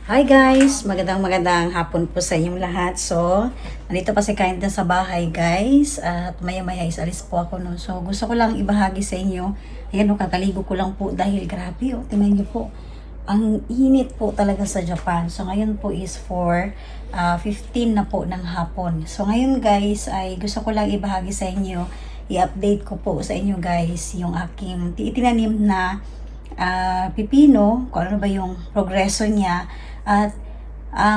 Hi guys! Magandang hapon po sa inyong lahat. So, nandito pa si Kind na sa bahay guys. At maya-maya isalis po ako no. So, gusto ko lang ibahagi sa inyo. Ayan o, kakaligo ko lang po dahil grabe o. Tingnan niyo po. Ang init po talaga sa Japan. So, ngayon po is 15 na po ng hapon. So, ngayon guys ay gusto ko lang ibahagi sa inyo. I-update ko po sa inyo guys yung aking itinanim na pipino, kung ano ba yung progreso niya. At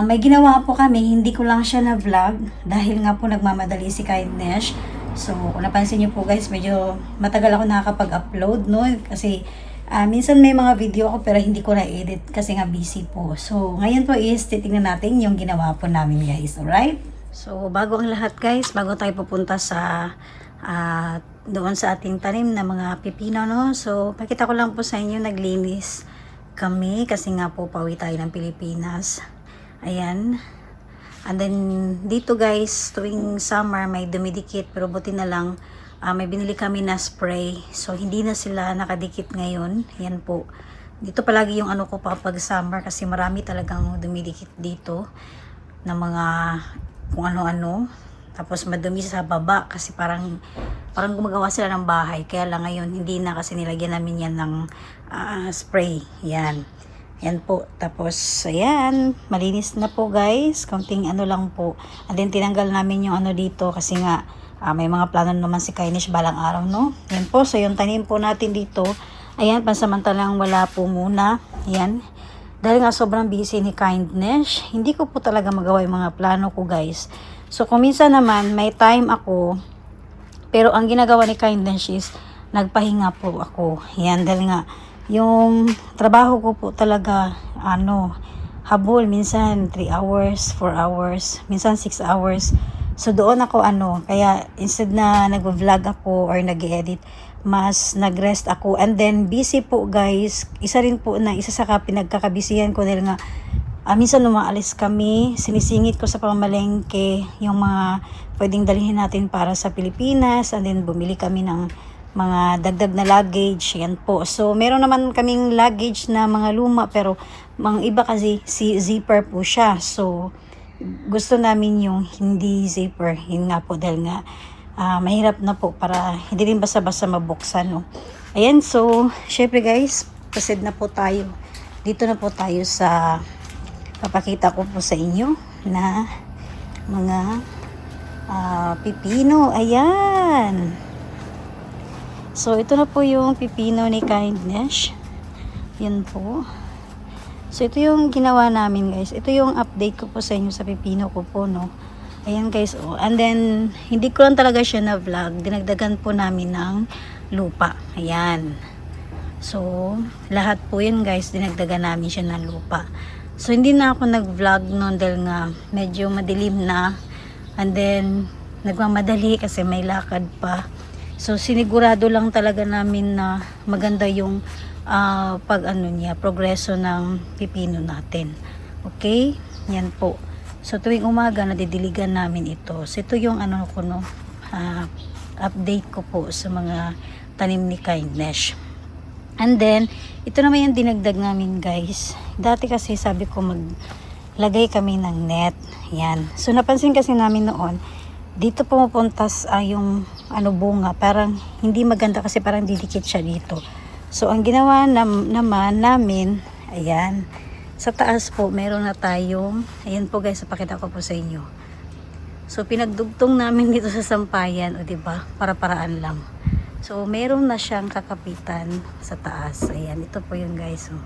may ginawa po kami, hindi ko lang siya na vlog dahil nga po nagmamadali si Kindness. So kung napansin niyo po guys, medyo matagal ako nakakapag-upload no, kasi minsan may mga video ako pero hindi ko na-edit kasi nga busy po. So ngayon po is titingnan natin yung ginawa po namin guys, alright? So bago ang lahat guys, bago tayo pupunta sa doon sa ating tanim na mga pipino no. So pakita ko lang po sa inyo, naglinis kami kasi nga po pauwi tayo ng Pilipinas. Ayan. And then dito guys, tuwing summer may dumidikit pero buti na lang may binili kami na spray. So hindi na sila nakadikit ngayon. Yan po. Dito palagi yung ano ko pag summer kasi marami talagang dumidikit dito na mga kung ano-ano. Tapos madumi sa baba kasi parang gumagawa sila ng bahay. Kaya lang ngayon hindi na kasi nilagyan namin yan ng spray. Yan. Yan po. Tapos ayan, malinis na po guys. Kaunting ano lang po. And then tinanggal namin yung ano dito kasi nga may mga plano naman si Kainish balang araw no. Yan po. So yung tanim po natin dito. Ayan, pansamantalang wala po muna. Yan. Dahil nga sobrang busy ni Kindness, hindi ko po talaga magawa yung mga plano ko guys. So kung minsan naman may time ako, pero ang ginagawa ni Kindness is nagpahinga po ako. Yan, dahil nga yung trabaho ko po talaga habol, minsan 3 hours, 4 hours, minsan 6 hours. So doon ako kaya instead na nagvo-vlog ako or nag-edit, mas nag-rest ako. And then busy po guys, isa sa pinagkakabisihan ko dahil nga minsan umaalis kami, sinisingit ko sa pamalengke yung mga pwedeng dalhin natin para sa Pilipinas, and then bumili kami ng mga dagdag na luggage. Yan po. So meron naman kaming luggage na mga luma pero mga iba kasi si zipper po siya. So gusto namin yung hindi zipper. Yun nga po dahil nga mahirap na po para hindi rin basta-basta mabuksan no. Ayan, so syempre guys, proceed na po tayo. Dito na po tayo sa papakita ko po sa inyo na mga pipino. Ayan. So, ito na po yung pipino ni Kindness. Yan po. So, ito yung ginawa namin guys. Ito yung update ko po sa inyo sa pipino ko po no. Ayan guys. Oh. And then, hindi ko lang talaga siya na vlog. Dinagdagan po namin ng lupa. Ayan. So, lahat po yun guys. Dinagdagan namin siya ng lupa. So, hindi na ako nag-vlog noon dahil nga medyo madilim na. And then, nagmamadali kasi may lakad pa. So, sinigurado lang talaga namin na maganda yung progreso ng pipino natin. Okay? Yan po. So, tuwing umaga, nadidiligan namin ito. So, ito yung update ko po sa mga tanim ni Kindness. And then, ito naman yung dinagdag namin guys. Dati kasi sabi ko maglagay kami ng net. Yan. So napansin kasi namin noon, dito pumupuntas yung bunga. Parang hindi maganda kasi parang didikit siya dito. So ang ginawa naman namin, ayan. Sa taas po, meron na tayong, ayan po guys, pakita ko po sa inyo. So pinagdugtong namin dito sa sampayan, o diba? Para-paraan lang. So, meron na siyang kakapitan sa taas. Ayan, ito po yung guys. Oh.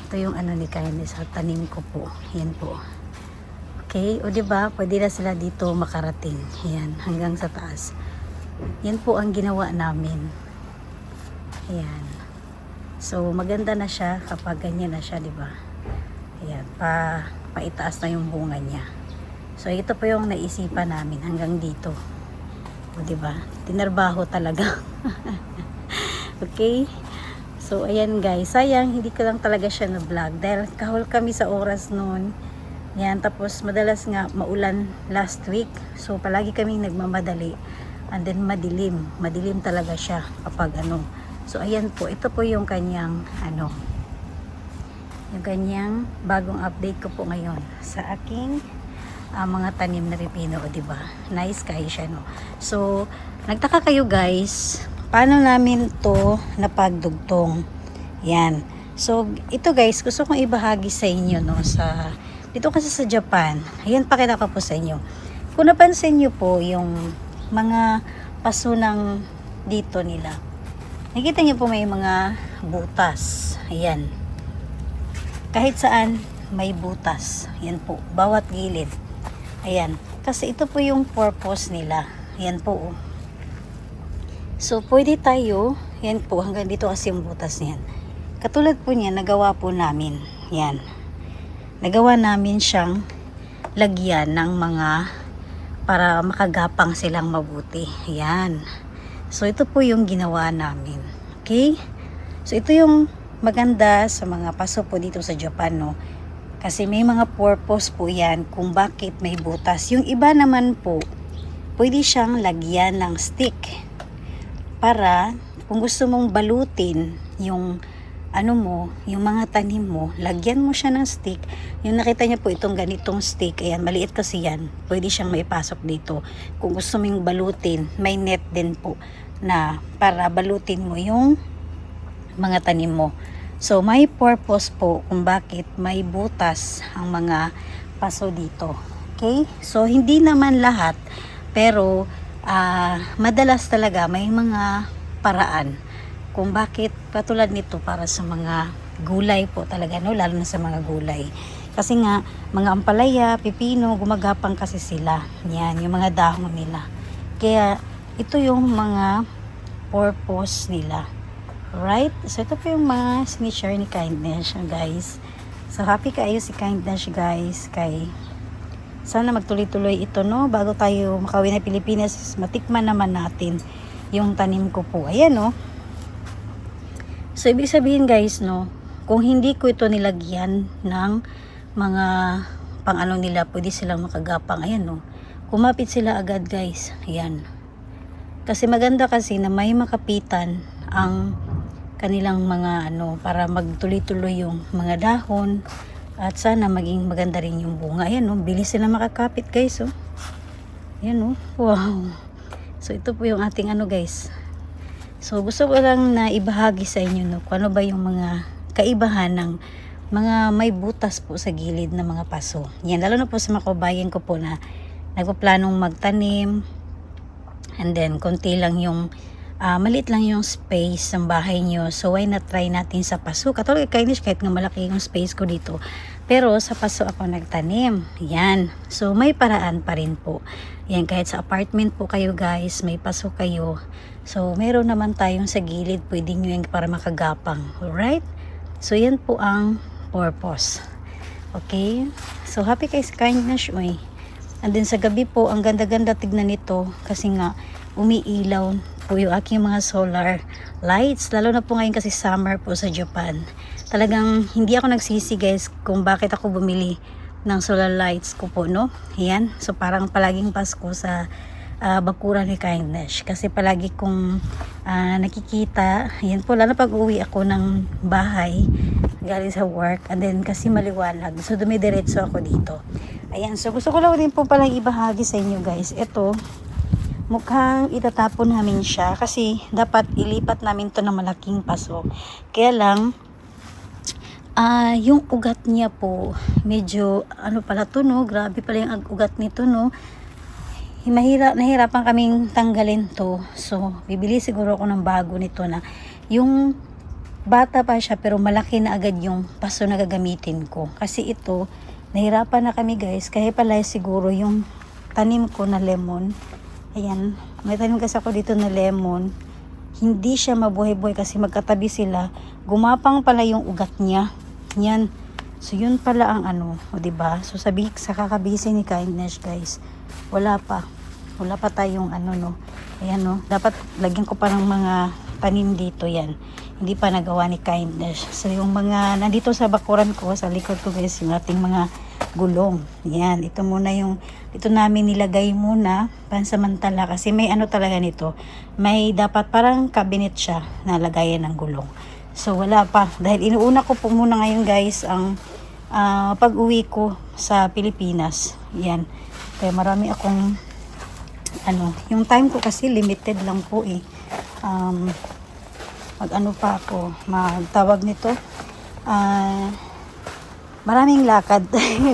Ito yung ni Kindness sa tanim ko po. Ayan po. Okay, o diba, pwede na sila dito makarating. Ayan, hanggang sa taas. Yan po ang ginawa namin. Ayan. So, maganda na siya kapag ganyan na siya, diba? Ayan, paitaas na yung bunga niya. So, ito po yung naisipan namin hanggang dito. O diba? Tinarbaho talaga. Okay? So, ayan guys. Sayang, hindi ko lang talaga siya na-vlog. Dahil kahol kami sa oras noon. Yan, tapos madalas nga maulan last week. So, palagi kaming nagmamadali. And then, madilim. Madilim talaga siya kapag So, ayan po. Ito po yung kanyang yung ganyang bagong update ko po ngayon sa aking mga tanim na pipino, o diba? Nice kayo siya, no? So, nagtaka kayo guys, paano namin to napagdugtong? Yan. So, ito guys, gusto kong ibahagi sa inyo, no? Dito kasi sa Japan, ayan, pakita ko po sa inyo. Kung napansin nyo po, yung mga paso ng dito nila, nakikita nyo po may mga butas. Ayan. Kahit saan, may butas. Ayan po, bawat gilid. Ayan. Kasi ito po yung purpose nila. Ayan po. So, pwede tayo, ayan po, hanggang dito kasi yung butas niyan. Katulad po niya, nagawa po namin. Ayan. Nagawa namin siyang lagyan ng mga para makagapang silang mabuti. Ayan. So, ito po yung ginawa namin. Okay? So, ito yung maganda sa mga paso po dito sa Japan, no? Kasi may mga purpose po yan kung bakit may butas. Yung iba naman po, pwede siyang lagyan ng stick. Para, kung gusto mong balutin yung yung mga tanim mo, lagyan mo siya ng stick. Yung nakita niyo po itong ganitong stick, ayan, maliit kasi yan. Pwede siyang maipasok dito. Kung gusto mong balutin, may net din po na para balutin mo yung mga tanim mo. So, may purpose po kung bakit may butas ang mga paso dito. Okay? So, hindi naman lahat, pero madalas talaga may mga paraan kung bakit katulad nito para sa mga gulay po talaga, no? Lalo na sa mga gulay. Kasi nga, mga ampalaya, pipino, gumagapang kasi sila. Yan, yung mga dahon nila. Kaya, ito yung mga purpose nila. Right? So, ito po yung mga sinishare ni Kindness, guys. So, happy kayo si Kindness, guys. Sana magtuloy-tuloy ito, no? Bago tayo makauwi na Pilipinas, matikman naman natin yung tanim ko po. Ayan, no? So, ibig sabihin, guys, no? Kung hindi ko ito nilagyan ng mga pang-ano nila, pwede silang makagapang. Ayan, no? Kumapit sila agad, guys. Ayan. Kasi maganda kasi na may makapitan ang kanilang mga para magtuloy-tuloy yung mga dahon at sana maging maganda rin yung bunga. Ayan, no? Bilis sila makakapit, guys, oh. Ayan, no? Wow. So, ito po yung ating guys. So, gusto ko lang na ibahagi sa inyo, no, kung ano ba yung mga kaibahan ng mga may butas po sa gilid ng mga paso. Yan, lalo na po sa mga kabayan ko po na nagpaplanong magtanim, and then konti lang yung maliit lang yung space ng bahay nyo. So, why not try natin sa paso? Katulad kainis, kahit nga malaki yung space ko dito. Pero sa paso ako nagtanim. Yan. So, may paraan pa rin po. Yan, kahit sa apartment po kayo guys, may paso kayo. So, meron naman tayong sa gilid. Pwede nyo yung para makagapang. Alright? So, yan po ang purpose. Okay? So, happy kayo sa Kindness, oy. And then sa gabi po, ang ganda-ganda tignan nito. Kasi nga, umiilaw po yung aking mga solar lights. Lalo na po ngayon kasi summer po sa Japan. Talagang hindi ako nagsisi guys kung bakit ako bumili ng solar lights ko po, no? Yan. So parang palaging Pasko sa bakuran ni Kindness. Kasi palagi kong nakikita. Yan po, lalo pag uwi ako ng bahay galing sa work. And then kasi maliwanag. So dumidiretso ako dito. Ayan. So gusto ko lang din po palang ibahagi sa inyo guys. Ito, mukhang itatapon namin siya kasi dapat ilipat namin to ng malaking paso. Kaya lang, yung ugat niya po, medyo, pala to, no? Grabe pala yung ugat nito, no? Nahirapan kaming tanggalin to. So, bibili siguro ako ng bago nito na yung bata pa siya pero malaki na agad yung paso na gagamitin ko. Kasi ito, nahirapan na kami guys. Kaya pala siguro yung tanim ko na lemon. Ayan, may tanim kasi ako dito na lemon. Hindi siya mabuhay-buhay kasi magkatabi sila. Gumapang pala yung ugat niya. Yan. So, yun pala ang o diba? So, sa kakabisi ni Kindness, guys. Wala pa tayong no. Ayan, no. Dapat lagyan ko pa ng mga tanim dito, yan. Hindi pa nagawa ni Kindness. So, yung mga nandito sa bakuran ko, sa likod ko, guys, yung ating mga gulong. Yan, ito namin nilagay muna pansamantala kasi may talaga nito. May dapat parang cabinet siya na lagayan ng gulong. So wala pa. Dahil inuuna ko po muna ngayon guys ang pag-uwi ko sa Pilipinas. Yan. Kaya marami akong yung time ko kasi limited lang po eh. Mag-ano pa ako, magtawag nito. Maraming lakad.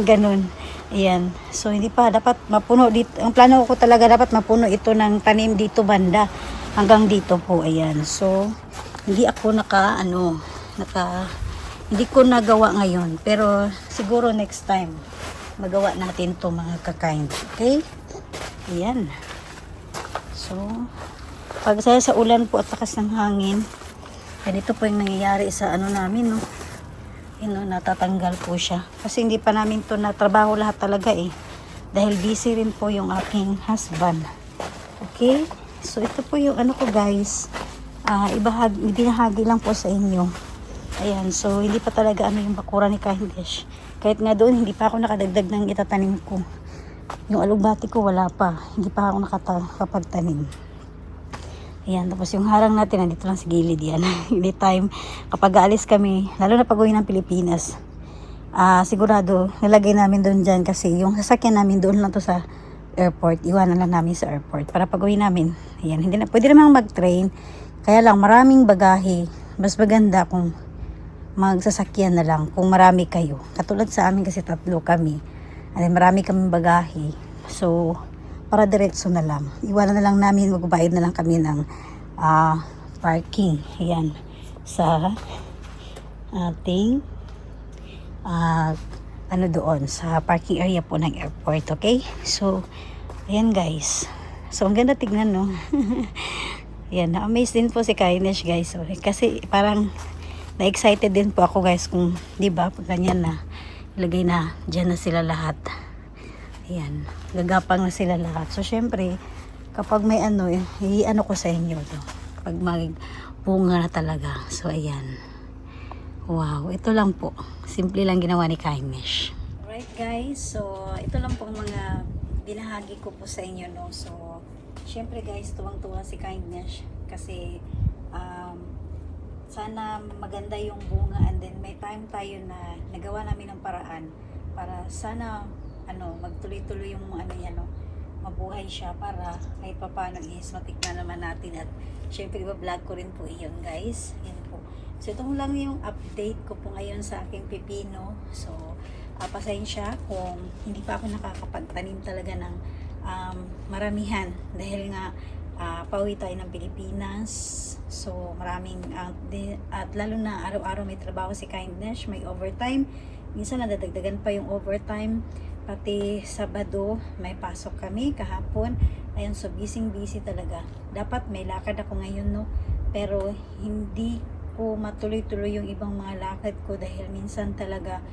Ganun. Ayan. So hindi pa dapat mapuno dito. Ang plano ko talaga dapat mapuno ito ng tanim dito banda. Hanggang dito po. Ayan. So hindi ako hindi ko nagawa ngayon. Pero siguro next time magawa natin to mga kakain. Okay? Ayan. So, pag sa ulan po at takas ng hangin, ganito po yung nangyayari sa namin, no? Natatanggal po siya. Kasi hindi pa namin to natrabaho lahat talaga eh. Dahil busy rin po yung aking husband. Okay? So, ito po yung ko guys. Ibinahagi lang po sa inyo. Ayan. So, hindi pa talaga yung bakura ni Candice. Kahit nga doon, hindi pa ako nakadagdag ng itatanim ko. Yung alugbati ko wala pa. Hindi pa ako nakapagtanim. Ayan, tapos yung harang natin nandito lang sa gilid yan. Hindi time kapag aalis kami, lalo na pag-uwi ng Pilipinas. Sigurado nilagay namin doon dyan kasi yung sasakyan namin doon lang to sa airport. Iwanan lang namin sa airport para pag-uwi namin. Ayan, pwede namang mag-train. Kaya lang maraming bagahe. Mas maganda kung magsasakyan na lang kung marami kayo. Katulad sa amin kasi 3 kami. At marami kaming bagahe. So, para diretso na lang. Iwanan na lang namin, magbabayad na lang kami ng parking. Ayan. Sa ating doon, sa parking area po ng airport. Okay? So, ayan guys. So, ang ganda tignan, no? Ayan, na-amaze din po si Kainesh guys. So, kasi parang na-excited din po ako guys kung, di ba, pag ganyan na ilagay na, dyan na sila lahat. Ayan, gagapang na sila lahat. So, syempre, kapag may ko sa inyo to. Kapag bunga na talaga. So, ayan. Wow, ito lang po. Simple lang ginawa ni Kainesh. Alright guys, so, ito lang po ang mga binahagi ko po sa inyo, no. So, syempre guys, tuwang-tuwa si Kainesh. Kasi, sana maganda yung bunga and then may time tayo na nagawa namin ng paraan para sana magtuloy-tuloy yung mabuhay siya para kahit paano is matikman naman natin at syempre iba-vlog ko rin po iyon guys. Yan po. So ito lang yung update ko po ngayon sa aking pipino. So pasensya kung hindi pa ako nakakapagtanim talaga ng maramihan dahil nga pauwi tayo ng Pilipinas. So, maraming at lalo na araw-araw may trabaho si Kindness, may overtime. Minsan nadadagdagan pa yung overtime. Pati Sabado, may pasok kami kahapon. Ayun, so busy talaga. Dapat may lakad ako ngayon, no? Pero hindi ko matuloy-tuloy yung ibang mga lakad ko dahil minsan talaga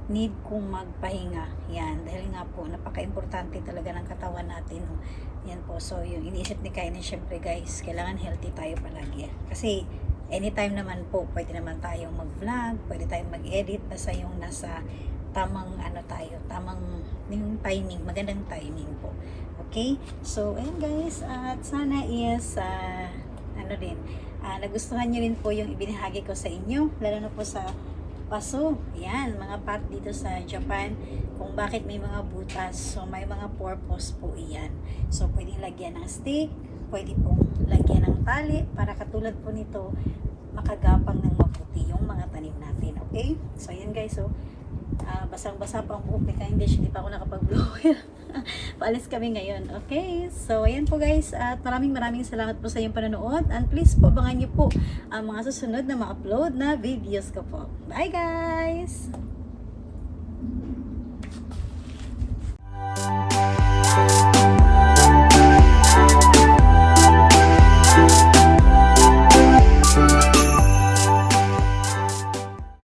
need kong magpahinga. Yan, dahil nga po napaka-importante talaga ng katawan natin, no? Yan po, so yung iniisip ni Kainin, syempre guys, kailangan healthy tayo palagi. Kasi anytime naman po, pwede naman tayong mag-vlog, pwede tayong mag-edit, basta yung nasa tamang tamang yung timing, magandang timing po. Okay? So, ayan guys, at sana is nagustuhan nyo rin po yung ibinahagi ko sa inyo, lalo na po sa paso. Yan, mga part dito sa Japan kung bakit may mga butas. So, may mga purpose po iyan. So, pwedeng lagyan ng stick, pwede pong lagyan ng tali para katulad po nito, makagapang ng mabuti yung mga tanim natin. Okay? So, yan guys. So, basang-basa pa ang buhok ni Kindness. Hindi pa ako nakapag-blower. Paalis kami ngayon. Okay? So, ayan po guys. At maraming salamat po sa iyong panonood. And please po, abangan niyo po ang mga susunod na ma-upload na videos ko po. Bye guys!